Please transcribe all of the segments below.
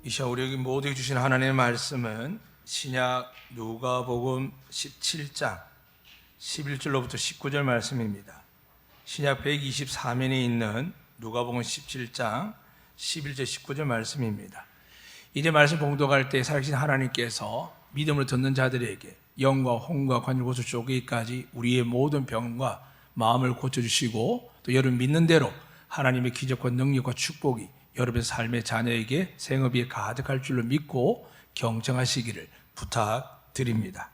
이 시간 우리에게 모두에게 주신 하나님의 말씀은 신약 누가복음 17장 11절로부터 19절 말씀입니다. 신약 124면에 있는 누가복음 17장 11절 19절 말씀입니다. 이제 말씀 봉독할 때 살아계신 하나님께서 믿음으로 듣는 자들에게 영과 혼과 관절 고쳐 쪼개기까지 우리의 모든 병과 마음을 고쳐주시고 또 여러분 믿는 대로 하나님의 기적과 능력과 축복이 여러분의 삶의 자녀에게 생업이 가득할 줄로 믿고 경청하시기를 부탁드립니다.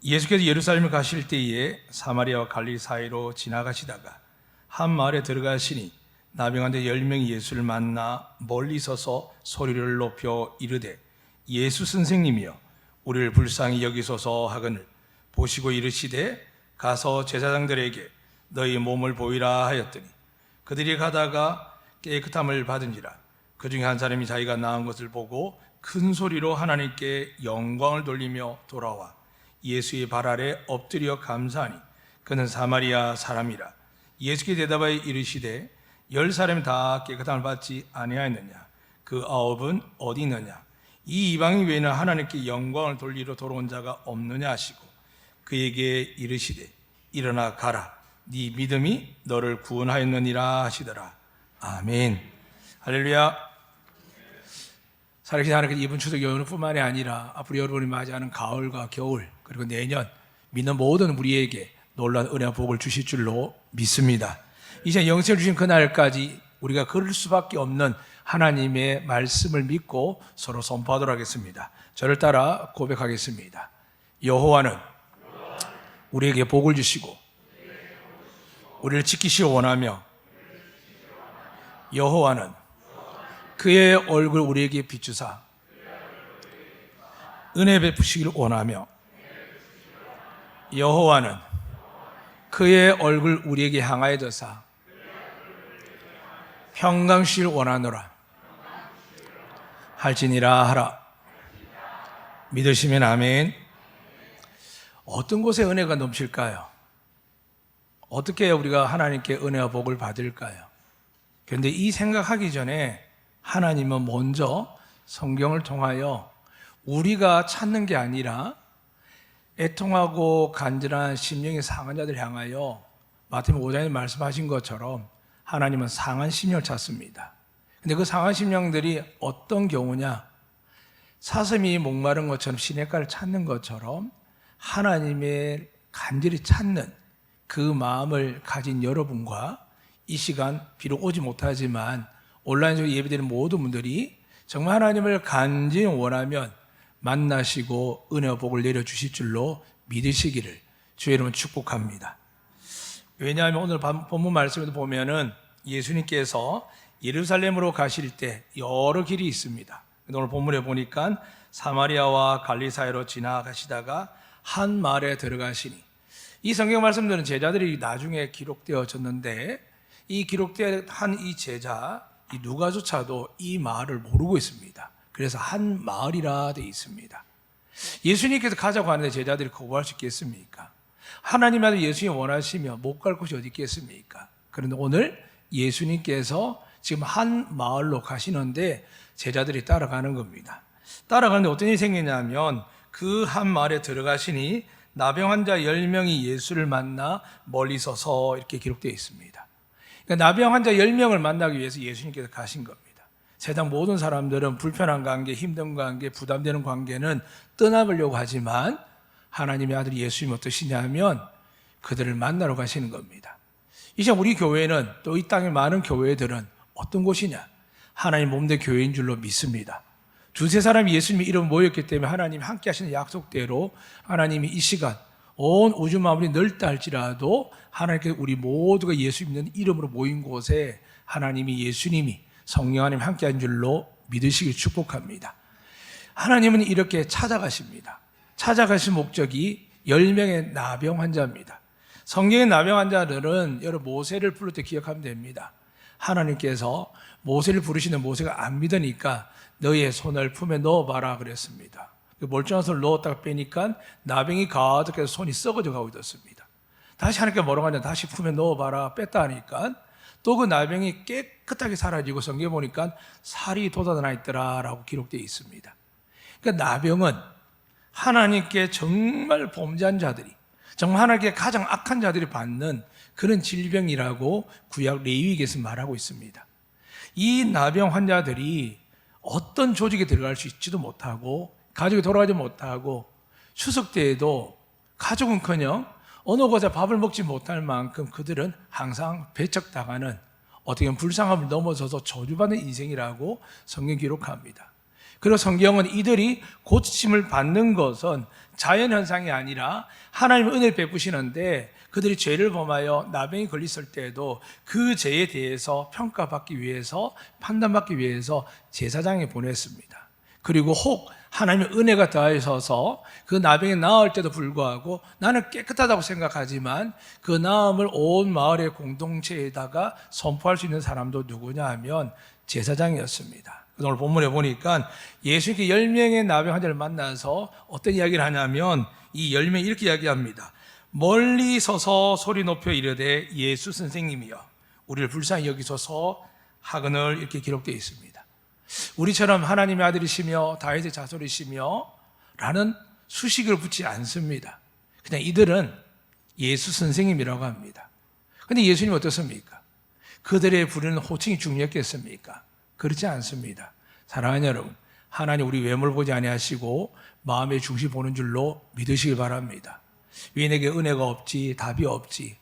예수께서 예루살렘을 가실 때에 사마리아와 갈릴리 사이로 지나가시다가 한 마을에 들어가시니 나병환자 10명이 예수를 만나 멀리 서서 소리를 높여 이르되 예수 선생님이여 우리를 불쌍히 여기소서 하거늘 보시고 이르시되 가서 제사장들에게 너희 몸을 보이라 하였더니 그들이 가다가 깨끗함을 받은지라. 그 중에 한 사람이 자기가 나은 것을 보고 큰 소리로 하나님께 영광을 돌리며 돌아와 예수의 발 아래 엎드려 감사하니 그는 사마리아 사람이라. 예수께 대답하여 이르시되 10사람이 다 깨끗함을 받지 아니하였느냐? 그 9은 어디 있느냐? 이 이방인 외에는 하나님께 영광을 돌리러 돌아온 자가 없느냐 하시고 그에게 이르시되 일어나 가라. 네 믿음이 너를 구원하였느니라 하시더라. 아멘. 할렐루야. 살아계신 하나님께서 이번 추석 연휴뿐만이 아니라 앞으로 여러분이 맞이하는 가을과 겨울 그리고 내년 믿는 모든 우리에게 놀라운 은혜와 복을 주실 줄로 믿습니다. 이제 영생을 주신 그날까지 우리가 걸을 수밖에 없는 하나님의 말씀을 믿고 서로 선포하도록 하겠습니다. 저를 따라 고백하겠습니다. 여호와는 우리에게 복을 주시고 우리를 지키시기 원하며 여호와는 그의 얼굴 우리에게 비추사 은혜 베푸시기를 원하며 여호와는 그의 얼굴 우리에게 향하여 드사 평강 주시기를 원하노라 할지니라 하라. 믿으시면 아멘. 어떤 곳에 은혜가 넘칠까요? 어떻게 우리가 하나님께 은혜와 복을 받을까요? 그런데 이 생각하기 전에 하나님은 먼저 성경을 통하여 우리가 찾는 게 아니라 애통하고 간절한 심령의 상한 자들 향하여 마태복음 5장에 말씀하신 것처럼 하나님은 상한 심령을 찾습니다. 근데 그 상한 심령들이 어떤 경우냐? 사슴이 목마른 것처럼 시냇가를 찾는 것처럼 하나님의 간절히 찾는 그 마음을 가진 여러분과 이 시간 비록 오지 못하지만 온라인으로 예배드리는 모든 분들이 정말 하나님을 간절히 원하면 만나시고 은혜와 복을 내려주실 줄로 믿으시기를 주의 이름으로 축복합니다. 왜냐하면 오늘 본문 말씀에도 보면은 예수님께서 예루살렘으로 가실 때 여러 길이 있습니다. 오늘 본문에 보니까 사마리아와 갈릴리 사이로 지나가시다가 한 마을에 들어가시니 이 성경 말씀들은 제자들이 나중에 기록되어졌는데 이 기록된 한 이 제자 이 누가조차도 이 마을을 모르고 있습니다. 그래서 한 마을이라 되어 있습니다. 예수님께서 가자고 하는데 제자들이 거부할 수 있겠습니까? 하나님이 아들 예수님이 원하시며 못 갈 곳이 어디 있겠습니까? 그런데 오늘 예수님께서 지금 한 마을로 가시는데 제자들이 따라가는 겁니다. 따라가는데 어떤 일이 생기냐면 그 한 마을에 들어가시니 나병 환자 10명이 예수를 만나 멀리 서서 이렇게 기록되어 있습니다. 그러니까 나병 환자 10명을 만나기 위해서 예수님께서 가신 겁니다. 세상 모든 사람들은 불편한 관계, 힘든 관계, 부담되는 관계는 떠나보려고 하지만 하나님의 아들 예수님 어떠시냐면 그들을 만나러 가시는 겁니다. 이제 우리 교회는 또 이 땅의 많은 교회들은 어떤 곳이냐? 하나님 몸된 교회인 줄로 믿습니다. 두세 사람이 예수님의 이름 모였기 때문에 하나님이 함께 하시는 약속대로 하나님이 이 시간 온 우주 만물이 넓다 할지라도 하나님께 우리 모두가 예수 믿는 이름으로 모인 곳에 하나님이 예수님이 성령 하나님 함께 한 줄로 믿으시길 축복합니다. 하나님은 이렇게 찾아가십니다. 찾아가신 목적이 10명의 나병 환자입니다. 성경의 나병 환자들은 여러분 모세를 부를 때 기억하면 됩니다. 하나님께서 모세를 부르시는 모세가 안 믿으니까 너의 손을 품에 넣어봐라 그랬습니다. 멀쩡한 손을 넣었다가 빼니까 나병이 가득해서 손이 썩어져 가고 있었습니다. 다시 하나님께 뭐라고 하냐? 다시 품에 넣어봐라. 뺐다 하니까 또 그 나병이 깨끗하게 사라지고 성경에 보니까 살이 돋아나 있더라라고 기록되어 있습니다. 그러니까 나병은 하나님께 정말 범죄한 자들이, 정말 하나님께 가장 악한 자들이 받는 그런 질병이라고 구약 레위기에서 말하고 있습니다. 이 나병 환자들이 어떤 조직에 들어갈 수 있지도 못하고 가족이 돌아가지 못하고 추석 때에도 가족은커녕 어느 곳에 밥을 먹지 못할 만큼 그들은 항상 배척당하는, 어떻게 보면 불쌍함을 넘어서서 저주받는 인생이라고 성경 기록합니다. 그리고 성경은 이들이 고침을 받는 것은 자연현상이 아니라 하나님의 은혜를 베푸시는데, 그들이 죄를 범하여 나병이 걸렸을 때에도 그 죄에 대해서 평가받기 위해서, 판단받기 위해서 제사장에 보냈습니다. 그리고 혹 하나님의 은혜가 더하셔서 그 나병이 나을 때도 불구하고 나는 깨끗하다고 생각하지만 그 나음을 온 마을의 공동체에다가 선포할 수 있는 사람도 누구냐 하면 제사장이었습니다. 오늘 본문에 보니까 예수님께 10명의 나병 환자를 만나서 어떤 이야기를 하냐면 이 10명이 이렇게 이야기합니다. 멀리 서서 소리 높여 이르되 예수 선생님이여 우리를 불쌍히 여기소서 하거늘, 이렇게 기록되어 있습니다. 우리처럼 하나님의 아들이시며 다윗의 자손이시며 라는 수식을 붙이지 않습니다. 그냥 이들은 예수 선생님이라고 합니다. 그런데 예수님 어떻습니까? 그들의 부르는 호칭이 중요했겠습니까? 그렇지 않습니다. 사랑하는 여러분, 하나님 우리 외모를 보지 아니하시고 마음의 중심 보는 줄로 믿으시길 바랍니다. 왜 내게 은혜가 없지, 답이 없지,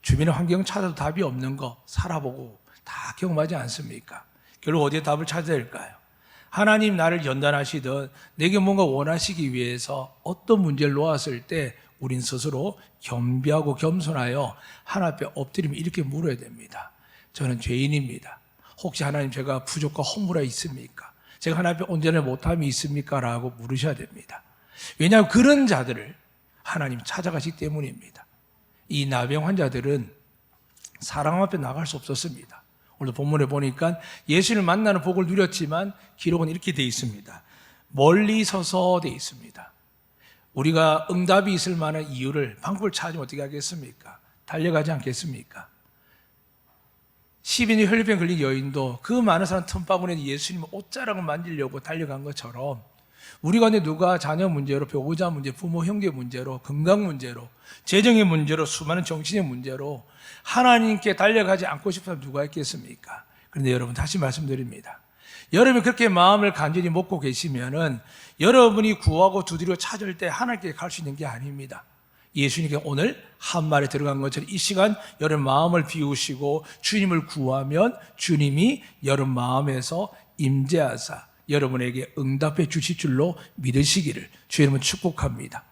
주변의 환경 찾아도 답이 없는 거 살아보고 다 경험하지 않습니까? 결국 어디에 답을 찾아야 될까요? 하나님 나를 연단하시듯 내게 뭔가 원하시기 위해서 어떤 문제를 놓았을 때 우린 스스로 겸비하고 겸손하여 하나님 앞에 엎드리면 이렇게 물어야 됩니다. 저는 죄인입니다. 혹시 하나님 제가 부족과 허물이 있습니까? 제가 하나님 앞에 온전히 못함이 있습니까? 라고 물으셔야 됩니다. 왜냐하면 그런 자들을 하나님 찾아가시기 때문입니다. 이 나병 환자들은 사람 앞에 나갈 수 없었습니다. 오늘 본문에 보니까 예수를 만나는 복을 누렸지만 기록은 이렇게 되어 있습니다. 멀리 서서 되어 있습니다. 우리가 응답이 있을 만한 이유를, 방법을 찾으면 어떻게 하겠습니까? 달려가지 않겠습니까? 12년 혈류병 걸린 여인도 그 많은 사람 틈바구니에 예수님 옷자락을 만지려고 달려간 것처럼 우리 가운데 누가 자녀 문제로, 배우자 문제, 부모 형제 문제로, 건강 문제로, 재정의 문제로, 수많은 정신의 문제로 하나님께 달려가지 않고 싶은 사람 누가 있겠습니까? 그런데 여러분 다시 말씀드립니다. 여러분이 그렇게 마음을 간절히 먹고 계시면은 여러분이 구하고 두드려 찾을 때 하나님께 갈 수 있는 게 아닙니다. 예수님께 오늘 한 말에 들어간 것처럼 이 시간 여러분 마음을 비우시고 주님을 구하면 주님이 여러분 마음에서 임재하사 여러분에게 응답해 주실 줄로 믿으시기를 주의 이름으로 축복합니다.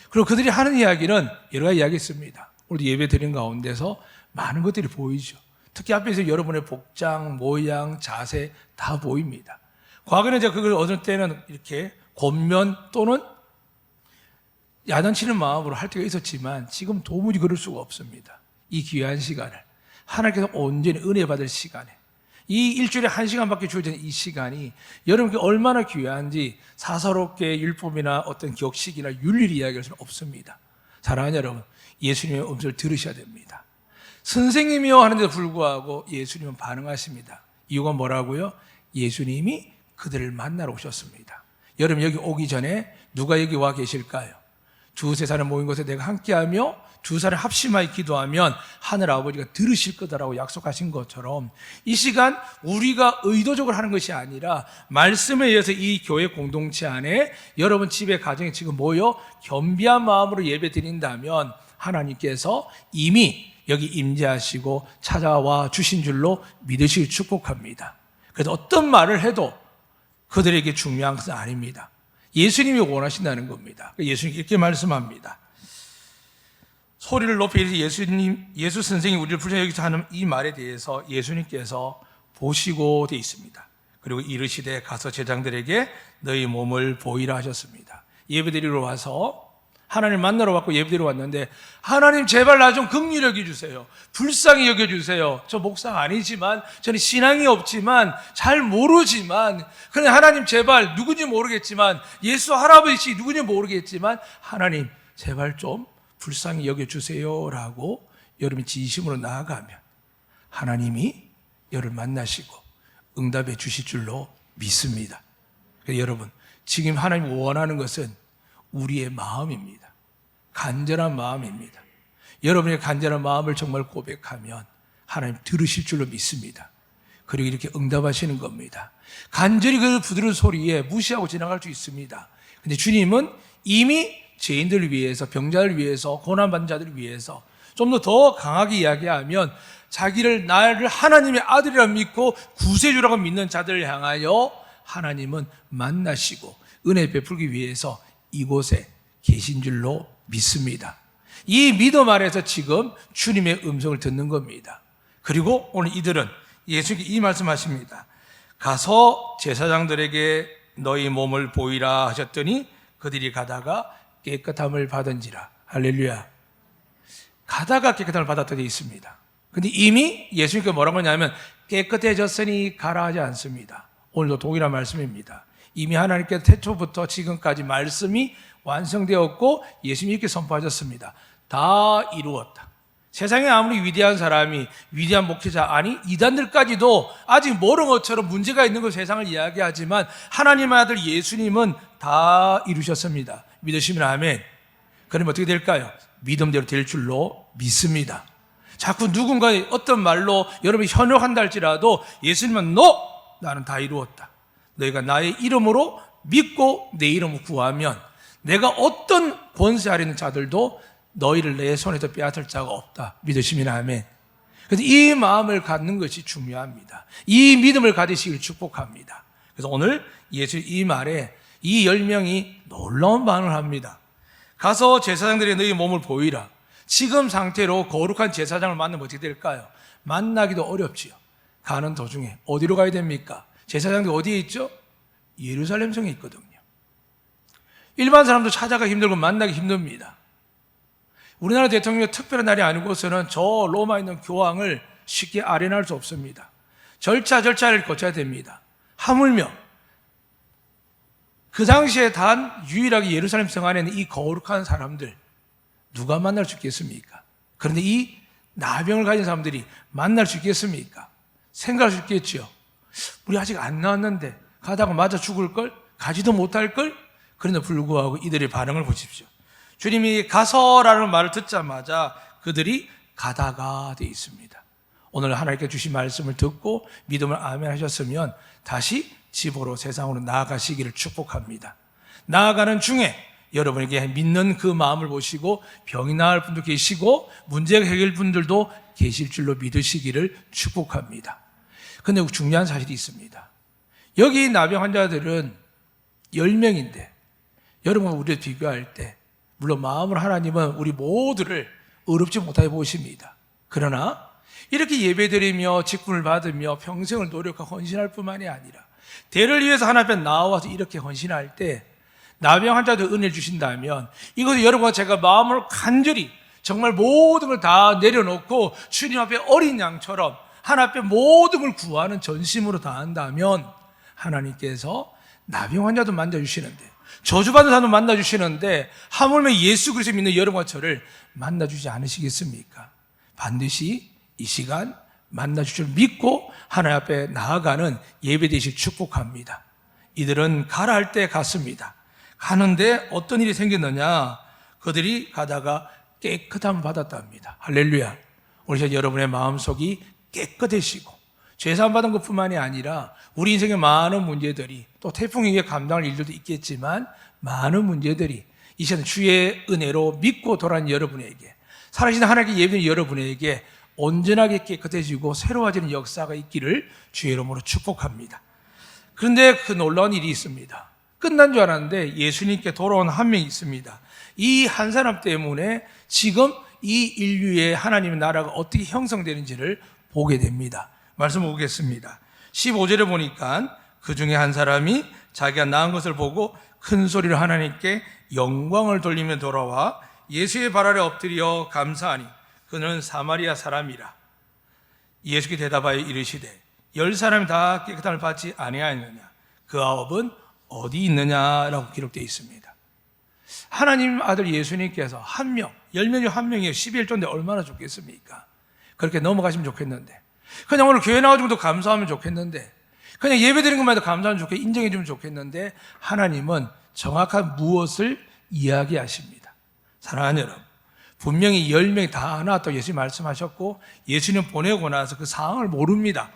그리고 그들이 하는 이야기는 여러 가지 이야기 있습니다. 오늘 예배 드린 가운데서 많은 것들이 보이죠. 특히 앞에서 여러분의 복장, 모양, 자세 다 보입니다. 과거에는 제가 그걸 어느 때는 이렇게 권면 또는 야단치는 마음으로 할 때가 있었지만 지금 도무지 그럴 수가 없습니다. 이 귀한 시간을 하나님께서 온전히 은혜 받을 시간에, 이 일주일에 1시간밖에 주어진 이 시간이 여러분께 얼마나 귀한지 사사롭게 율법이나 어떤 격식이나 윤리를 이야기할 수는 없습니다. 사랑하는 여러분, 예수님의 음성을 들으셔야 됩니다. 선생님이요 하는데도 불구하고 예수님은 반응하십니다. 이유가 뭐라고요? 예수님이 그들을 만나러 오셨습니다. 여러분 여기 오기 전에 누가 여기 와 계실까요? 두세 사람 모인 곳에 내가 함께하며 두 사람 합심하여 기도하면 하늘 아버지가 들으실 거다라고 약속하신 것처럼 이 시간 우리가 의도적으로 하는 것이 아니라 말씀에 의해서 이 교회 공동체 안에 여러분 집에 가정에 지금 모여 겸비한 마음으로 예배 드린다면 하나님께서 이미 여기 임재하시고 찾아와 주신 줄로 믿으시길 축복합니다. 그래서 어떤 말을 해도 그들에게 중요한 것은 아닙니다. 예수님이 원하신다는 겁니다. 예수님이 이렇게 말씀합니다. 소리를 높이 예수 선생이 우리를 불쌍히 여기서 하는 이 말에 대해서 예수님께서 보시고 되어 있습니다. 그리고 이르시되 가서 제자들에게 너희 몸을 보이라 하셨습니다. 예배드리러 와서 하나님 만나러 왔고 예배드리러 왔는데 하나님 제발 나 좀 긍휼히 여겨주세요. 불쌍히 여겨주세요. 저 목사가 아니지만 저는 신앙이 없지만 잘 모르지만 그냥 하나님 제발 누군지 모르겠지만 예수 할아버지 누군지 모르겠지만 하나님 제발 좀 불쌍히 여겨주세요 라고 여러분이 진심으로 나아가면 하나님이 여러분을 만나시고 응답해 주실 줄로 믿습니다. 그래서 여러분, 지금 하나님이 원하는 것은 우리의 마음입니다. 간절한 마음입니다. 여러분의 간절한 마음을 정말 고백하면 하나님 들으실 줄로 믿습니다. 그리고 이렇게 응답하시는 겁니다. 간절히 그 부드러운 소리에 무시하고 지나갈 수 있습니다. 근데 주님은 이미 죄인들을 위해서, 병자를 위해서, 고난받는 자들을 위해서 좀 더 강하게 이야기하면 자기를 나를 하나님의 아들이라 믿고 구세주라고 믿는 자들을 향하여 하나님은 만나시고 은혜 베풀기 위해서 이곳에 계신 줄로 믿습니다. 이 믿음 안에서 지금 주님의 음성을 듣는 겁니다. 그리고 오늘 이들은 예수님께 이 말씀하십니다. 가서 제사장들에게 너희 몸을 보이라 하셨더니 그들이 가다가 깨끗함을 받은지라. 할렐루야. 가다가 깨끗함을 받았다 되어 있습니다. 근데 이미 예수님께 뭐라고 하냐면 깨끗해졌으니 가라 하지 않습니다. 오늘도 동일한 말씀입니다. 이미 하나님께서 태초부터 지금까지 말씀이 완성되었고 예수님이 이렇게 선포하셨습니다. 다 이루었다. 세상에 아무리 위대한 사람이, 위대한 목회자, 아니 이단들까지도 아직 모르는 것처럼 문제가 있는 걸 세상을 이야기하지만 하나님의 아들 예수님은 다 이루셨습니다. 믿으시면 아멘. 그러면 어떻게 될까요? 믿음대로 될 줄로 믿습니다. 자꾸 누군가의 어떤 말로 여러분이 현혹한다 할지라도 예수님은 나는 다 이루었다. 너희가 나의 이름으로 믿고 내 이름을 구하면 내가 어떤 권세 아래 있는 자들도 너희를 내 손에서 빼앗을 자가 없다. 믿으시면 아멘. 그래서 이 마음을 갖는 것이 중요합니다. 이 믿음을 가지시길 축복합니다. 그래서 오늘 예수 이 말에 이 10명이 놀라운 반응을 합니다. 가서 제사장들이 너희 몸을 보이라. 지금 상태로 거룩한 제사장을 만나면 어떻게 될까요? 만나기도 어렵지요. 가는 도중에 어디로 가야 됩니까? 제사장들이 어디에 있죠? 예루살렘 성에 있거든요. 일반 사람도 찾아가기 힘들고 만나기 힘듭니다. 우리나라 대통령이 특별한 날이 아니고서는 저 로마에 있는 교황을 쉽게 아련할 수 없습니다. 절차를 거쳐야 됩니다. 하물며 그 당시에 단 유일하게 예루살렘 성 안에 있는 이 거룩한 사람들 누가 만날 수 있겠습니까? 그런데 이 나병을 가진 사람들이 만날 수 있겠습니까? 생각할 수 있겠죠. 우리 아직 안 나왔는데 가다가 맞아 죽을걸? 가지도 못할걸? 그런데 불구하고 이들의 반응을 보십시오. 주님이 가서라는 말을 듣자마자 그들이 가다가 되어 있습니다. 오늘 하나님께 주신 말씀을 듣고 믿음을 아멘 하셨으면 다시 집으로 세상으로 나아가시기를 축복합니다. 나아가는 중에 여러분에게 믿는 그 마음을 보시고 병이 나을 분도 계시고 문제가 해결 분들도 계실 줄로 믿으시기를 축복합니다. 그런데 중요한 사실이 있습니다. 여기 나병 환자들은 10명인데 여러분과 우리를 비교할 때 물론 마음으로 하나님은 우리 모두를 어렵지 못하게 보십니다. 그러나 이렇게 예배드리며 직분을 받으며 평생을 노력하고 헌신할 뿐만이 아니라 대를 위해서 하나님 앞에 나와서 이렇게 헌신할 때 나병 환자들 은혜를 주신다면 이것을 여러분과 제가 마음을 간절히 정말 모든 걸 다 내려놓고 주님 앞에 어린 양처럼 하나님 앞에 모든 걸 구하는 전심으로 다한다면 하나님께서 나병 환자도 만져주시는데 저주받은 사람도 만나주시는데 하물며 예수 그리스도 믿는 여러분과 저를 만나주지 않으시겠습니까? 반드시 이 시간 만나주실 믿고 하나님 앞에 나아가는 예배 되실 축복합니다. 이들은 가라 할 때 갔습니다. 가는데 어떤 일이 생겼느냐? 그들이 가다가 깨끗함을 받았답니다. 할렐루야. 우리 여러분의 마음속이 깨끗해지고 죄사함 받은 것뿐만이 아니라 우리 인생의 많은 문제들이 또 태풍에 의해 감당할 일들도 있겠지만 많은 문제들이 이 시간 주의 은혜로 믿고 돌아온 여러분에게 살아계신 하나님께 예배드리는 여러분에게 온전하게 깨끗해지고 새로워지는 역사가 있기를 주의 이름으로 축복합니다. 그런데 그 놀라운 일이 있습니다. 끝난 줄 알았는데 예수님께 돌아온 한 명이 있습니다. 이 한 사람 때문에 지금 이 인류의 하나님의 나라가 어떻게 형성되는지를 보게 됩니다. 말씀 보겠습니다. 15절에 보니까 그 중에 한 사람이 자기가 낳은 것을 보고 큰 소리로 하나님께 영광을 돌리며 돌아와 예수의 발 아래 엎드려 감사하니 그는 사마리아 사람이라. 예수께 대답하여 이르시되 10사람이 다 깨끗함을 받지 아니하였느냐? 그 9은 어디 있느냐라고 기록되어 있습니다. 하나님 아들 예수님께서 한 명, 10명 중 한 명이에요. 11조인데 얼마나 좋겠습니까? 그렇게 넘어가시면 좋겠는데 그냥 오늘 교회 나와주고도 감사하면 좋겠는데, 그냥 예배 드리는 것만 해도 감사하면 좋겠, 인정해 주면 좋겠는데, 하나님은 정확한 무엇을 이야기하십니다. 사랑하는 여러분, 분명히 10명이 다 나왔다고 예수님 말씀하셨고, 예수님 보내고 나서 그 상황을 모릅니다.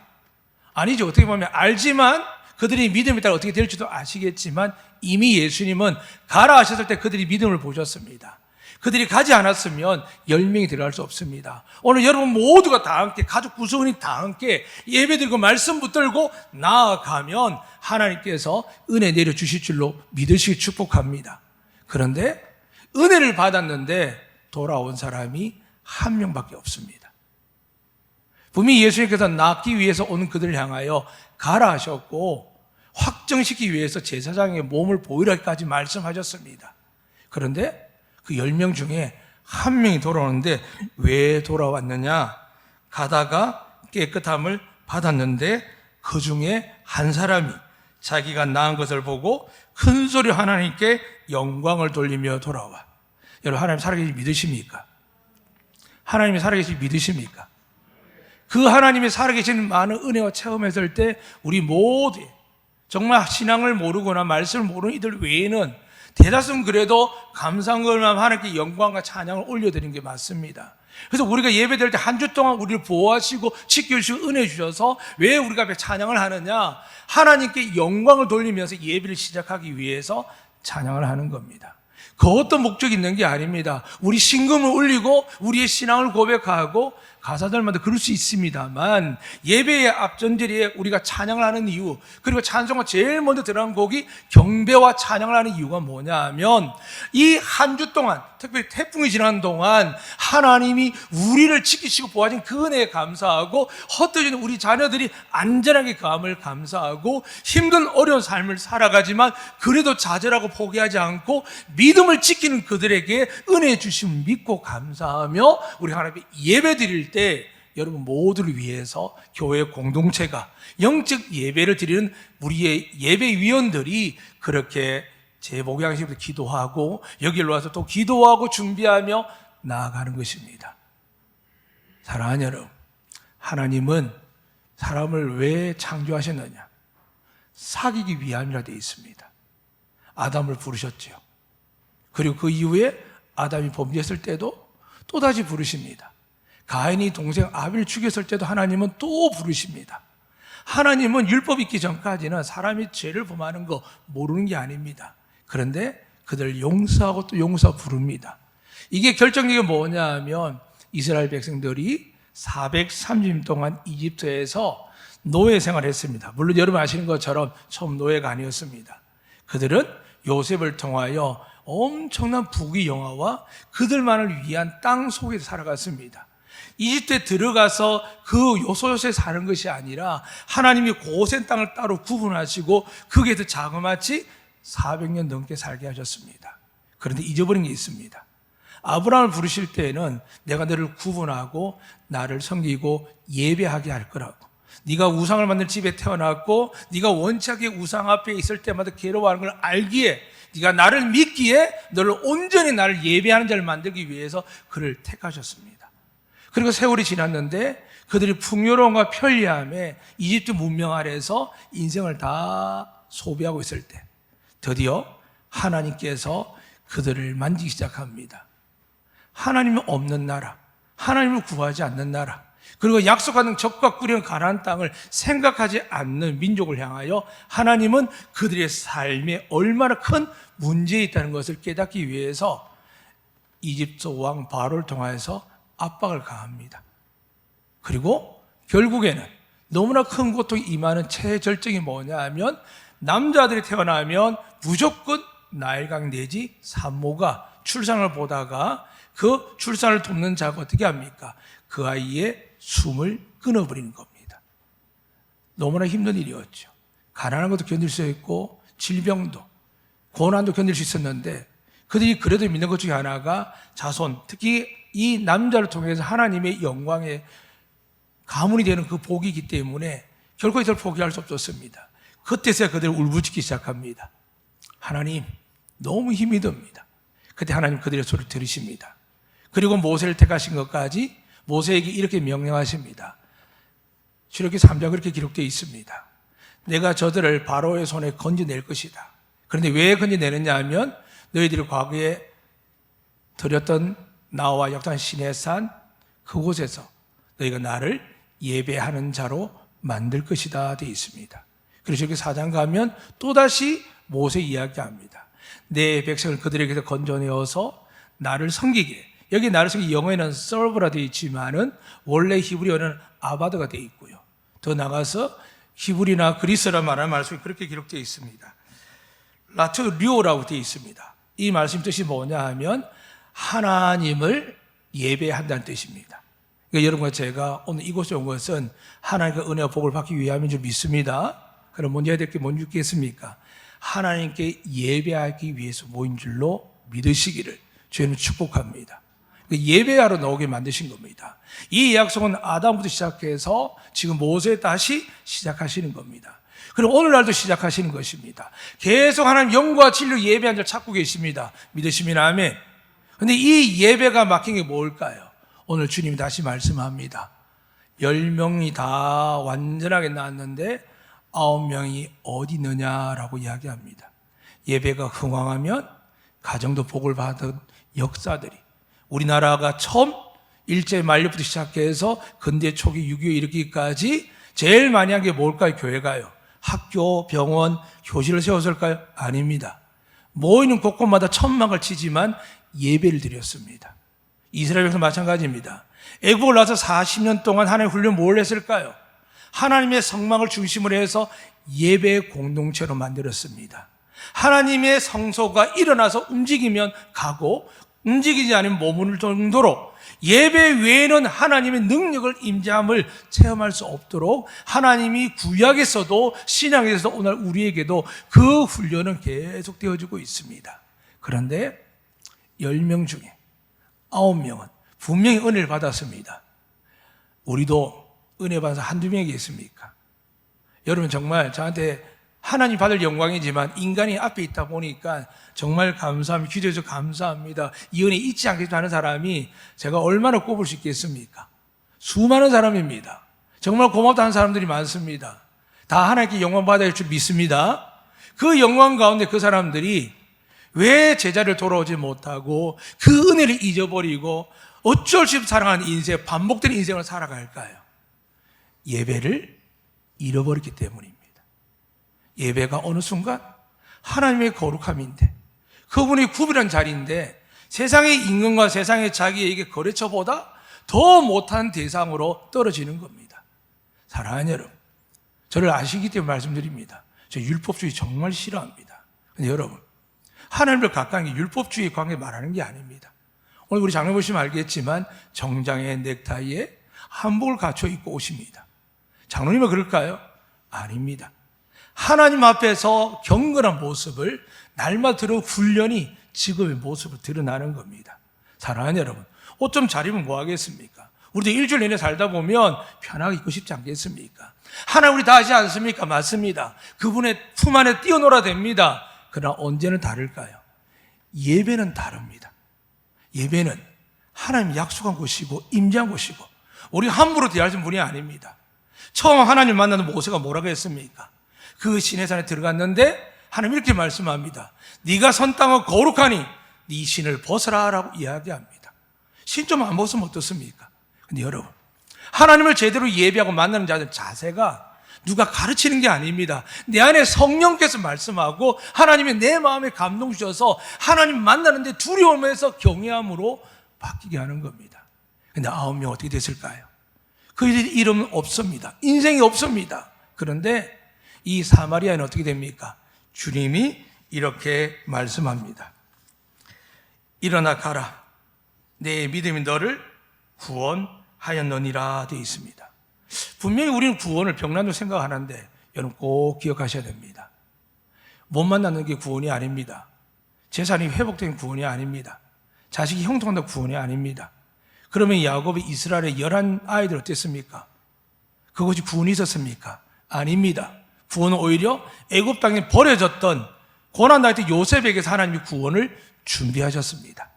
아니죠. 어떻게 보면 알지만 그들이 믿음에 따라 어떻게 될지도 아시겠지만, 이미 예수님은 가라 하셨을 때 그들이 믿음을 보셨습니다. 그들이 가지 않았으면 10명이 들어갈 수 없습니다. 오늘 여러분 모두가 다 함께, 가족 구성원이 다 함께 예배 드리고 말씀 붙들고 나아가면 하나님께서 은혜 내려주실 줄로 믿으시기 축복합니다. 그런데 은혜를 받았는데 돌아온 사람이 한 명밖에 없습니다. 분명히 예수님께서 낳기 위해서 온 그들을 향하여 가라 하셨고, 확정시키기 위해서 제사장의 몸을 보이라까지 말씀하셨습니다. 그런데 그 10명 중에 한 명이 돌아오는데 왜 돌아왔느냐? 가다가 깨끗함을 받았는데 그 중에 한 사람이 자기가 낳은 것을 보고 큰 소리로 하나님께 영광을 돌리며 돌아와. 여러분, 하나님 살아계시 믿으십니까? 하나님이 살아계시 믿으십니까? 그 하나님이 살아계시는 많은 은혜와 체험했을 때 우리 모두 정말 신앙을 모르거나 말씀을 모르는 이들 외에는 대다수는 그래도 감사한 하나님께 영광과 찬양을 올려드리는 게 맞습니다. 그래서 우리가 예배드릴 때 한 주 동안 우리를 보호하시고 지켜주시고 은혜 주셔서 왜 우리가 앞에 찬양을 하느냐? 하나님께 영광을 돌리면서 예배를 시작하기 위해서 찬양을 하는 겁니다. 그 어떤 목적이 있는 게 아닙니다. 우리 신금을 올리고 우리의 신앙을 고백하고 가사들마다 그럴 수 있습니다만, 예배의 앞전절에 우리가 찬양을 하는 이유, 그리고 찬송가 제일 먼저 들어간 곡이 경배와 찬양을 하는 이유가 뭐냐 하면, 이 한 주 동안, 특별히 태풍이 지난 동안 하나님이 우리를 지키시고 보호하신 그 은혜에 감사하고, 헛되어진 우리 자녀들이 안전하게 감을 감사하고, 힘든 어려운 삶을 살아가지만 그래도 좌절하고 포기하지 않고 믿음을 지키는 그들에게 은혜 주심을 믿고 감사하며 우리 하나님께 예배 드릴 때, 여러분 모두를 위해서 교회 공동체가 영적 예배를 드리는 우리의 예배위원들이 그렇게 제 목양식으로 기도하고 여기로 와서 또 기도하고 준비하며 나아가는 것입니다. 사랑하는 여러분, 하나님은 사람을 왜 창조하셨느냐? 사귀기 위함이라 되어 있습니다. 아담을 부르셨죠. 그리고 그 이후에 아담이 범죄했을 때도 또다시 부르십니다. 가인이 동생 아벨을 죽였을 때도 하나님은 또 부르십니다. 하나님은 율법 있기 전까지는 사람이 죄를 범하는 거 모르는 게 아닙니다. 그런데 그들을 용서하고 또 용서 부릅니다. 이게 결정적인 게 뭐냐 하면, 이스라엘 백성들이 430년 동안 이집트에서 노예 생활을 했습니다. 물론 여러분 아시는 것처럼 처음 노예가 아니었습니다. 그들은 요셉을 통하여 엄청난 부귀 영화와 그들만을 위한 땅 속에서 살아갔습니다. 이집트에 들어가서 그 요소요소에 사는 것이 아니라 하나님이 고센 땅을 따로 구분하시고 거기에서 자그마치 400년 넘게 살게 하셨습니다. 그런데 잊어버린 게 있습니다. 아브라함을 부르실 때에는 내가 너를 구분하고 나를 섬기고 예배하게 할 거라고, 네가 우상을 만들 집에 태어났고 네가 원치 않게 우상 앞에 있을 때마다 괴로워하는 걸 알기에, 네가 나를 믿기에 너를 온전히 나를 예배하는 자를 만들기 위해서 그를 택하셨습니다. 그리고 세월이 지났는데 그들이 풍요로움과 편리함에 이집트 문명 아래에서 인생을 다 소비하고 있을 때 드디어 하나님께서 그들을 만지기 시작합니다. 하나님이 없는 나라, 하나님을 구하지 않는 나라, 그리고 약속하는 적과 꿀이는 가나안 땅을 생각하지 않는 민족을 향하여 하나님은 그들의 삶에 얼마나 큰 문제가 있다는 것을 깨닫기 위해서 이집트 왕 바로를 통해서 압박을 가합니다. 그리고 결국에는 너무나 큰 고통이 임하는 최절정이 뭐냐 하면, 남자들이 태어나면 무조건 나일강 내지 산모가 출산을 보다가 그 출산을 돕는 자가 어떻게 합니까? 그 아이의 숨을 끊어버리는 겁니다. 너무나 힘든 일이었죠. 가난한 것도 견딜 수 있고 질병도, 고난도 견딜 수 있었는데, 그들이 그래도 믿는 것 중에 하나가 자손, 특히 이 남자를 통해서 하나님의 영광의 가문이 되는 그 복이기 때문에 결코 이들 포기할 수 없었습니다. 그때서야 그들을 울부짖기 시작합니다. 하나님, 너무 힘이 듭니다. 그때 하나님 그들의 소리를 들으십니다. 그리고 모세를 택하신 것까지 모세에게 이렇게 명령하십니다. 출애굽기 3장 그렇게 기록되어 있습니다. 내가 저들을 바로의 손에 건져낼 것이다. 그런데 왜 건져내느냐 하면 너희들이 과거에 드렸던 나와 역사한 시내산 그곳에서 너희가 나를 예배하는 자로 만들 것이다 되어 있습니다. 그래서 여기 4장 가면 또다시 모세 이야기합니다. 내 백성을 그들에게서 건져내어서 나를 섬기게. 여기 나를 섬기게 영어에는 serve라 되어 있지만은 원래 히브리어는 아바드가 되어 있고요. 더 나가서 히브리나 그리스라 말하는 말씀이 그렇게 기록되어 있습니다. 라트리오라고 되어 있습니다. 이 말씀 뜻이 뭐냐 하면 하나님을 예배한다는 뜻입니다. 그러니까 여러분과 제가 오늘 이곳에 온 것은 하나님의 은혜와 복을 받기 위함인 줄 믿습니다. 그럼 먼저 해야 될 게 뭔지 있겠습니까? 하나님께 예배하기 위해서 모인 줄로 믿으시기를 저희는 축복합니다. 예배하러 나오게 만드신 겁니다. 이 약속은 아담부터 시작해서 지금 모세 다시 시작하시는 겁니다. 그리고 오늘날도 시작하시는 것입니다. 계속 하나님 영과 진리로 예배한 자를 찾고 계십니다. 믿으시면 아멘. 그런데 이 예배가 막힌 게 뭘까요? 오늘 주님이 다시 말씀합니다. 10명이 다 완전하게 나왔는데 9명이 어디 있느냐라고 이야기합니다. 예배가 흥왕하면 가정도 복을 받은 역사들이 우리나라가 처음 일제 만료부터 시작해서 근대 초기 6.25 이르기까지 제일 많이 한 게 뭘까요? 교회가요. 학교, 병원, 교실을 세웠을까요? 아닙니다. 모이는 곳곳마다 천막을 치지만 예배를 드렸습니다. 이스라엘에서 마찬가지입니다. 애국을 나서 40년 동안 하나님의 훈련 뭘 했을까요? 하나님의 성막을 중심으로 해서 예배 공동체로 만들었습니다. 하나님의 성소가 일어나서 움직이면 가고 움직이지 않으면 머무를 정도로 예배 외에는 하나님의 능력을 임재함을 체험할 수 없도록 하나님이 구약에서도 신약에서도 오늘 우리에게도 그 훈련은 계속 되어지고 있습니다. 그런데 10명 중에 9명은 분명히 은혜를 받았습니다. 우리도 은혜 받아서 한두 명이 있습니까? 여러분 정말 저한테 하나님 받을 영광이지만 인간이 앞에 있다 보니까 정말 감사합니다. 기도해서 감사합니다. 이 은혜 잊지 않겠다 하는 사람이 제가 얼마나 꼽을 수 있겠습니까? 수많은 사람입니다. 정말 고맙다 하는 사람들이 많습니다. 다 하나님께 영광 받아야 할 줄 믿습니다. 그 영광 가운데 그 사람들이 왜 제자리를 돌아오지 못하고 그 은혜를 잊어버리고 어쩔 수 없이 살아가는 인생, 반복되는 인생을 살아갈까요? 예배를 잃어버렸기 때문입니다. 예배가 어느 순간 하나님의 거룩함인데 그분이 구별한 자리인데 세상의 임금과 세상의 자기에게 거래처보다 더 못한 대상으로 떨어지는 겁니다. 사랑하는 여러분, 저를 아시기 때문에 말씀드립니다. 저 율법주의 정말 싫어합니다. 근데 여러분, 하나님을 가까운 게 율법주의 관계 말하는 게 아닙니다. 오늘 우리 장로 보시면 알겠지만 정장에 넥타이에 한복을 갖춰 입고 오십니다. 장로님은 그럴까요? 아닙니다. 하나님 앞에서 경건한 모습을 날마다 들어 훈련이 지금의 모습을 드러나는 겁니다. 사랑하는 여러분, 옷 좀 잘 입으면 뭐 하겠습니까? 우리도 일주일 내내 살다 보면 편하게 입고 싶지 않겠습니까? 하나님 우리 다 하지 않습니까? 맞습니다. 그분의 품 안에 뛰어놀아야 됩니다. 그러나 언제는 다를까요? 예배는 다릅니다. 예배는 하나님 약속한 곳이고 임재한 곳이고 우리 함부로 대할 분이 아닙니다. 처음 하나님 만나는 모세가 뭐라고 했습니까? 그 시내산에 들어갔는데 하나님 이렇게 말씀합니다. 네가 선 땅은 거룩하니 네 신을 벗어라 라고 이야기합니다. 신 좀 안 벗으면 어떻습니까? 근데 여러분, 하나님을 제대로 예배하고 만나는 자들 자세가 누가 가르치는 게 아닙니다. 내 안에 성령께서 말씀하고 하나님이 내 마음에 감동 주셔서 하나님 만나는데 두려움에서 경외함으로 바뀌게 하는 겁니다. 근데 9명 어떻게 됐을까요? 그들의 이름은 없습니다. 인생이 없습니다. 그런데 이 사마리아는 어떻게 됩니까? 주님이 이렇게 말씀합니다. 일어나 가라. 내 믿음이 너를 구원하였느니라 되어 있습니다. 분명히 우리는 구원을 병난으로 생각하는데 여러분 꼭 기억하셔야 됩니다. 못 만나는 게 구원이 아닙니다. 재산이 회복된 구원이 아닙니다. 자식이 형통한다는 구원이 아닙니다. 그러면 야곱이 이스라엘의 11아이들 어땠습니까? 그것이 구원이 있었습니까? 아닙니다. 구원은 오히려 애굽 땅에 버려졌던 고난당할 때 요셉에게서 하나님이 구원을 준비하셨습니다.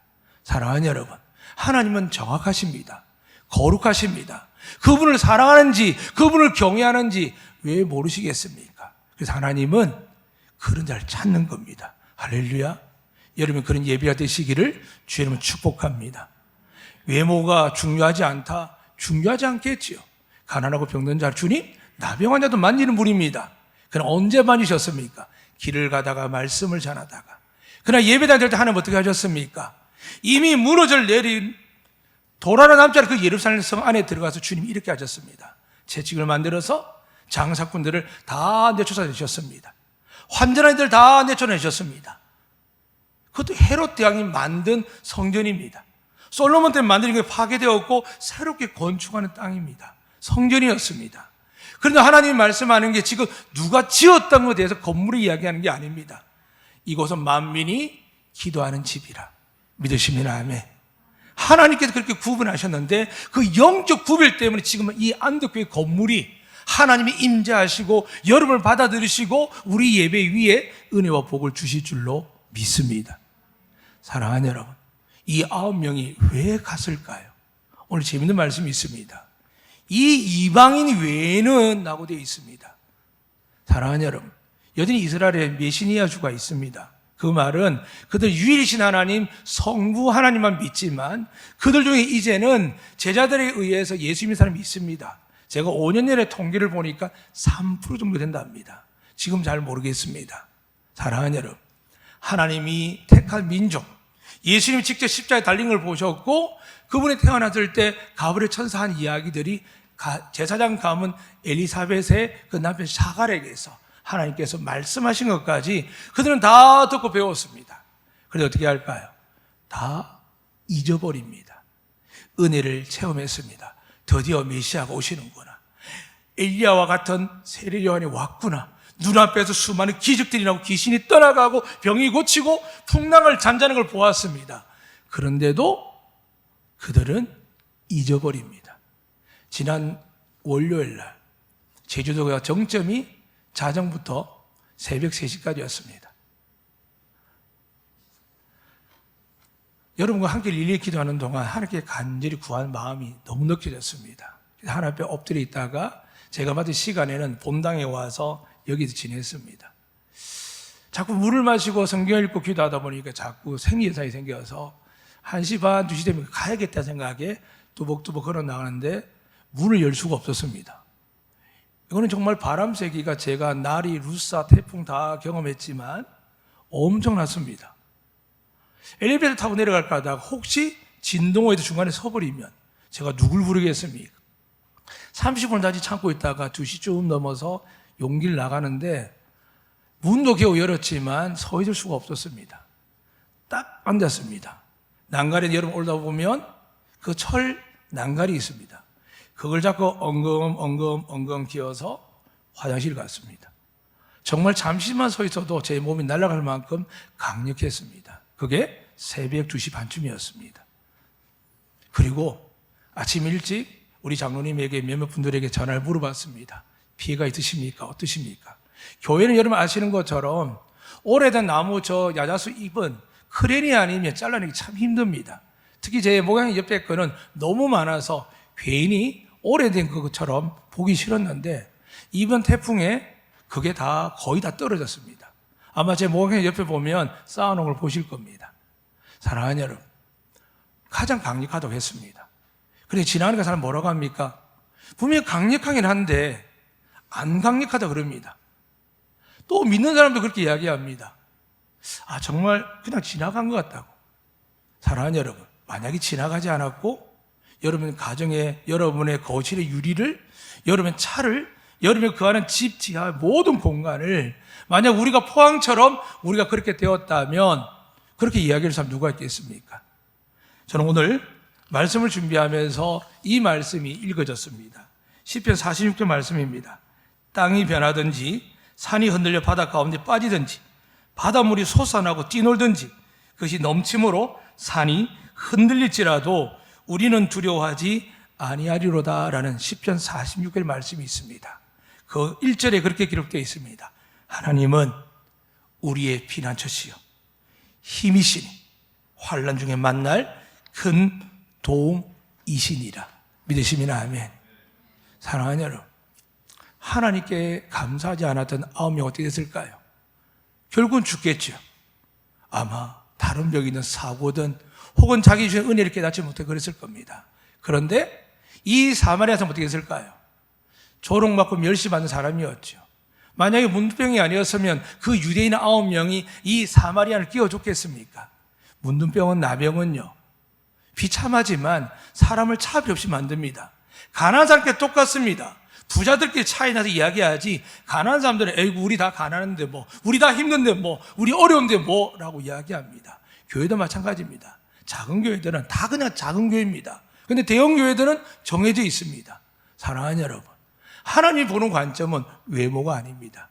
사랑하는 여러분, 하나님은 정확하십니다. 거룩하십니다. 그분을 사랑하는지, 그분을 경외하는지 왜 모르시겠습니까? 그래서 하나님은 그런 자를 찾는 겁니다. 할렐루야. 여러분 그런 예배가 되시기를 주님은 축복합니다. 외모가 중요하지 않다? 중요하지 않겠지요. 가난하고 병든 자, 주님 나병 환자도 만지는 분입니다. 그러나 언제 만지셨습니까? 길을 가다가 말씀을 전하다가. 그러나 예배당 될 때 하나님 어떻게 하셨습니까? 이미 무너져 내린 돌아라 남자를 그 예루살렘 성 안에 들어가서 주님이 이렇게 하셨습니다. 채찍을 만들어서 장사꾼들을 다 내쫓아내셨습니다. 환전한 이들 다 내쫓아내셨습니다. 그것도 헤롯 대왕이 만든 성전입니다. 솔로몬 때 만든 게 파괴되었고 새롭게 건축하는 땅입니다. 성전이었습니다. 그런데 하나님이 말씀하는 게 지금 누가 지었다는 것에 대해서 건물을 이야기하는 게 아닙니다. 이곳은 만민이 기도하는 집이라. 믿으시면 아멘. 하나님께서 그렇게 구분하셨는데 그 영적 구별 때문에 지금 이 안덕교회 건물이 하나님이 임재하시고 여러분을 받아들이시고 우리 예배 위에 은혜와 복을 주실 줄로 믿습니다. 사랑하는 여러분, 이 9명이 왜 갔을까요? 오늘 재밌는 말씀이 있습니다. 이 이방인 외에는 라고 되어 있습니다. 사랑하는 여러분, 여전히 이스라엘에 메시니아주가 있습니다. 그 말은 그들 유일이신 하나님 성부 하나님만 믿지만 그들 중에 이제는 제자들에 의해서 예수 믿는 사람이 있습니다. 제가 5년 전에 통계를 보니까 3% 정도 된답니다. 지금 잘 모르겠습니다. 사랑하는 여러분, 하나님이 택한 민족, 예수님이 직접 십자가에 달린 걸 보셨고 그분이 태어났을 때 가브리엘 천사 한 이야기들이 제사장 가문 엘리사벳의 그 남편 사갈에게서 하나님께서 말씀하신 것까지 그들은 다 듣고 배웠습니다. 그런데 어떻게 할까요? 다 잊어버립니다. 은혜를 체험했습니다. 드디어 메시아가 오시는구나. 엘리야와 같은 세례 요한이 왔구나. 눈앞에서 수많은 기적들이 나고 귀신이 떠나가고 병이 고치고 풍랑을 잠자는 걸 보았습니다. 그런데도 그들은 잊어버립니다. 지난 월요일 날 제주도가 정점이 자정부터 새벽 3시까지였습니다. 여러분과 함께 릴레이 기도하는 동안 하나님께 간절히 구하는 마음이 너무 느껴졌습니다. 하나님 앞에 엎드려 있다가 제가 받은 시간에는 본당에 와서 여기서 지냈습니다. 자꾸 물을 마시고 성경 읽고 기도하다 보니까 자꾸 생리현상이 생겨서 1시 반, 2시 되면 가야겠다 생각에 뚜벅뚜벅 걸어 나가는데 문을 열 수가 없었습니다. 이거는 정말 바람 세기가 제가 나리, 루사, 태풍 다 경험했지만 엄청났습니다. 엘리베이터 타고 내려갈까 하다가 혹시 진동호에도 중간에 서버리면 제가 누굴 부르겠습니까? 30분 다시 참고 있다가 2시쯤 넘어서 용기를 나가는데 문도 겨우 열었지만 서 있을 수가 없었습니다. 딱 앉았습니다. 난간에 여러분 올라가 보면 그 철 난간이 있습니다. 그걸 잡고 엉금 기어서 화장실 갔습니다. 정말 잠시만 서 있어도 제 몸이 날아갈 만큼 강력했습니다. 그게 새벽 2시 반쯤이었습니다. 그리고 아침 일찍 우리 장로님에게 몇몇 분들에게 전화를 물어봤습니다. 피해가 있으십니까? 어떠십니까? 교회는 여러분 아시는 것처럼 오래된 나무 저 야자수 잎은 크레니 아니면 잘라내기 참 힘듭니다. 특히 제 모양 옆에 거는 너무 많아서 괜히 오래된 것처럼 보기 싫었는데 이번 태풍에 그게 다 거의 다 떨어졌습니다. 아마 제 모양 옆에 보면 쌓아놓은 걸 보실 겁니다. 사랑하는 여러분, 가장 강력하다고 했습니다. 그런데 지나가니까 사람 뭐라고 합니까? 분명히 강력하긴 한데 안 강력하다 그럽니다. 또 믿는 사람도 그렇게 이야기합니다. 아, 정말 그냥 지나간 것 같다고. 사랑하는 여러분, 만약에 지나가지 않았고 여러분 가정에, 여러분의 거실의 유리를, 여러분 차를, 여러분 그 안에 집, 지하 모든 공간을 만약 우리가 포항처럼 우리가 그렇게 되었다면 그렇게 이야기할 사람 누가 있겠습니까? 저는 오늘 말씀을 준비하면서 이 말씀이 읽어졌습니다. 시편 46편 말씀입니다. 땅이 변하든지 산이 흔들려 바다 가운데 빠지든지 바닷물이 솟아나고 뛰놀든지 그것이 넘침으로 산이 흔들릴지라도 우리는 두려워하지 아니하리로다라는 시편 46편 말씀이 있습니다. 그 1절에 그렇게 기록되어 있습니다. 하나님은 우리의 피난처시요 힘이시니 환난 중에 만날 큰 도움이시니라. 믿으시면 아멘. 사랑하는 여러분, 하나님께 감사하지 않았던 9명 어떻게 됐을까요? 결국은 죽겠죠. 아마 다른 병이 있는 사고든 혹은 자기 주신 은혜를 깨닫지 못해 그랬을 겁니다. 그런데 이 사마리아 사람 어떻게 했을까요? 조롱받고 멸시받는 사람이었죠. 만약에 문둥병이 아니었으면 그 유대인 9명이 이 사마리아를 끼워줬겠습니까? 문둥병은 나병은요, 비참하지만 사람을 차별 없이 만듭니다. 가난한 사람께 똑같습니다. 부자들끼리 차이 나서 이야기하지, 가난한 사람들은 에이구 우리 다 가난한데 뭐, 우리 다 힘든데 뭐, 우리 어려운데 뭐 라고 이야기합니다. 교회도 마찬가지입니다. 작은 교회들은 다 그냥 작은 교회입니다. 근데 대형 교회들은 정해져 있습니다. 사랑하는 여러분, 하나님이 보는 관점은 외모가 아닙니다.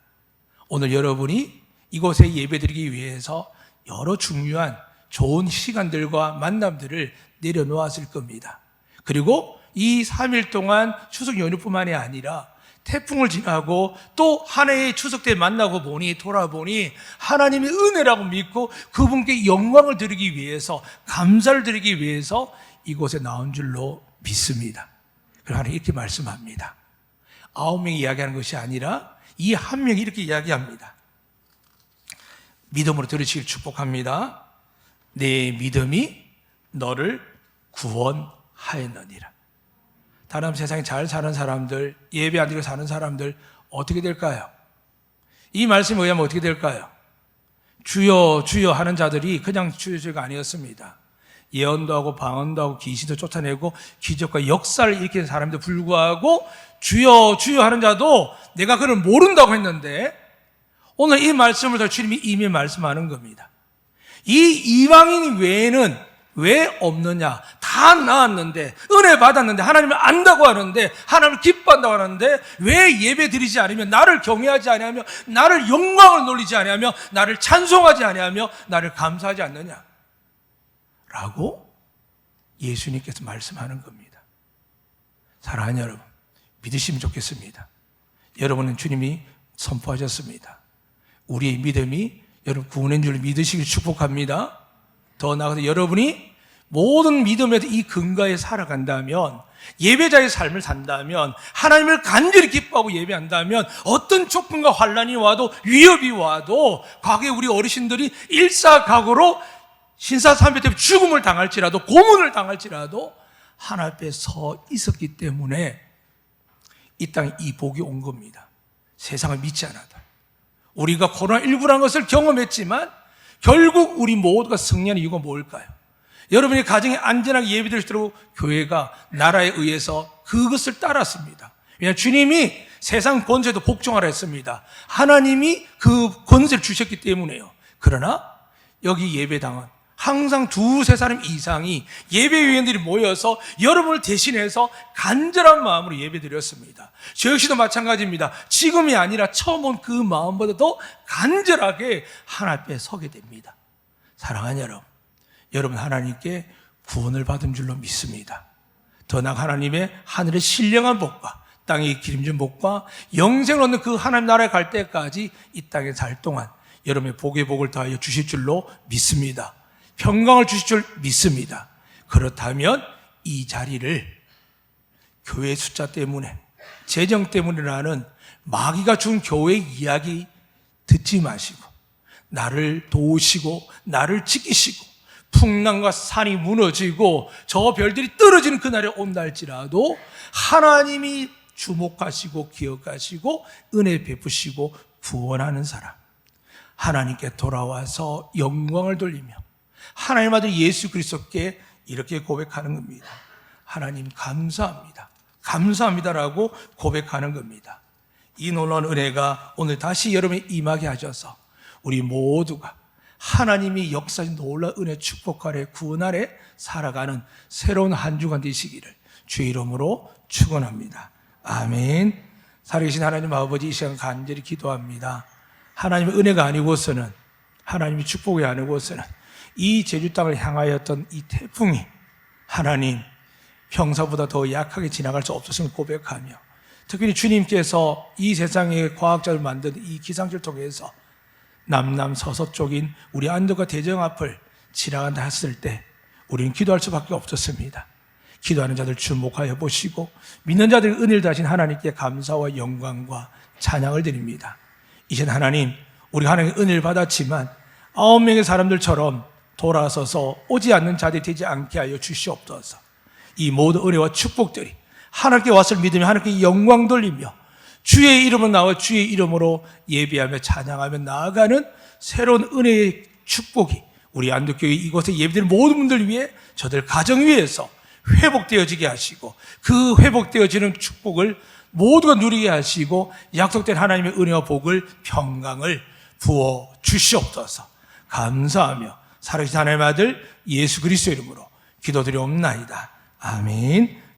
오늘 여러분이 이곳에 예배드리기 위해서 여러 중요한 좋은 시간들과 만남들을 내려놓았을 겁니다. 그리고 이 3일 동안 추석 연휴뿐만이 아니라 태풍을 지나고 또 한 해의 추석 때 만나고 보니, 돌아보니 하나님의 은혜라고 믿고 그분께 영광을 드리기 위해서, 감사를 드리기 위해서 이곳에 나온 줄로 믿습니다. 그리고 하나님 이렇게 말씀합니다. 9명이 이야기하는 것이 아니라 이 한 명이 이렇게 이야기합니다. 믿음으로 들으시길 축복합니다. 내 믿음이 너를 구원하였느니라. 다른 세상에 잘 사는 사람들, 예배 안 드리고 사는 사람들 어떻게 될까요? 이 말씀에 의하면 어떻게 될까요? 주여 주여 하는 자들이 그냥 주여가 아니었습니다. 예언도 하고 방언도 하고 귀신도 쫓아내고 기적과 역사를 일으키는 사람도 불구하고 주여 주여 하는 자도 내가 그를 모른다고 했는데, 오늘 이 말씀을 더 주님이 이미 말씀하는 겁니다. 이 이방인 외에는 왜 없느냐? 다 나았는데, 은혜 받았는데, 하나님을 안다고 하는데, 하나님을 기뻐한다고 하는데 왜 예배 드리지 않으며, 나를 경외하지 아니하며, 나를 영광을 놀리지 아니하며, 나를 찬송하지 아니하며, 나를 감사하지 않느냐? 라고 예수님께서 말씀하는 겁니다. 사랑하는 여러분, 믿으시면 좋겠습니다. 여러분은 주님이 선포하셨습니다. 우리의 믿음이 여러분 구원인 줄 믿으시길 축복합니다. 더 나아가서 여러분이 모든 믿음에서 이 근거에 살아간다면, 예배자의 삶을 산다면, 하나님을 간절히 기뻐하고 예배한다면, 어떤 촉분과 환난이 와도, 위협이 와도, 과거에 우리 어르신들이 일사각오로 신사삼배 때문에 죽음을 당할지라도, 고문을 당할지라도 하나님 앞에 서 있었기 때문에 이 땅에 이 복이 온 겁니다. 세상을 믿지 않아도. 우리가 코로나19라는 것을 경험했지만 결국 우리 모두가 승리하는 이유가 뭘까요? 여러분이 가정에 안전하게 예배드리도록 교회가 나라에 의해서 그것을 따랐습니다. 왜냐하면 주님이 세상 권세도 복종하라 했습니다. 하나님이 그 권세를 주셨기 때문에요. 그러나 여기 예배당은 항상 2-3사람 이상이 예배위원들이 모여서 여러분을 대신해서 간절한 마음으로 예배드렸습니다. 저 역시도 마찬가지입니다. 지금이 아니라 처음 온 그 마음보다 더 간절하게 하나님 앞에 서게 됩니다. 사랑하는 여러분, 여러분 하나님께 구원을 받은 줄로 믿습니다. 더 나아가 하나님의 하늘의 신령한 복과 땅의 기름진 복과 영생을 얻는 그 하나님 나라에 갈 때까지 이 땅에 살 동안 여러분의 복의 복을 더하여 주실 줄로 믿습니다. 평강을 주실 줄 믿습니다. 그렇다면 이 자리를 교회 숫자 때문에, 재정 때문이라는 마귀가 준 교회 이야기 듣지 마시고, 나를 도우시고 나를 지키시고 풍랑과 산이 무너지고 저 별들이 떨어지는 그날에 온다 할지라도 하나님이 주목하시고 기억하시고 은혜 베푸시고 구원하는 사람, 하나님께 돌아와서 영광을 돌리며 하나님 아들 예수 그리스도께 이렇게 고백하는 겁니다. 하나님 감사합니다. 감사합니다라고 고백하는 겁니다. 이 놀라운 은혜가 오늘 다시 여러분이 임하게 하셔서 우리 모두가 하나님이 역사하신 놀라운 은혜 축복 아래 구원 아래 살아가는 새로운 한 주간 되시기를 주의 이름으로 축원합니다. 아멘. 살아계신 하나님 아버지, 이 시간 간절히 기도합니다. 하나님의 은혜가 아니고서는, 하나님의 축복이 아니고서는 이 제주 땅을 향하였던 이 태풍이 하나님 평소보다 더 약하게 지나갈 수 없었음을 고백하며, 특별히 주님께서 이 세상의 과학자를 만든 이 기상청을 통해서 남남 서서쪽인 우리 안동과 대전 앞을 지나간다 했을 때 우리는 기도할 수밖에 없었습니다. 기도하는 자들 주목하여 보시고 믿는 자들 은혜를 다신 하나님께 감사와 영광과 찬양을 드립니다. 이제 하나님, 우리가 하나님의 은혜를 받았지만 9명의 사람들처럼 돌아서서 오지 않는 자들이 되지 않게 하여 주시옵소서. 이 모든 은혜와 축복들이 하나님께 왔을 믿으며 하나님께 영광 돌리며 주의 이름으로 나와 주의 이름으로 예배하며 찬양하며 나아가는 새로운 은혜의 축복이 우리 안동교회 이곳에 예배드리는 모든 분들 위해 저들 가정 위에서 회복되어지게 하시고 그 회복되어지는 축복을 모두가 누리게 하시고 약속된 하나님의 은혜와 복을 평강을 부어 주시옵소서. 감사하며 살아계신 하나님의 아들 예수 그리스도 이름으로 기도드리옵나이다. 아멘.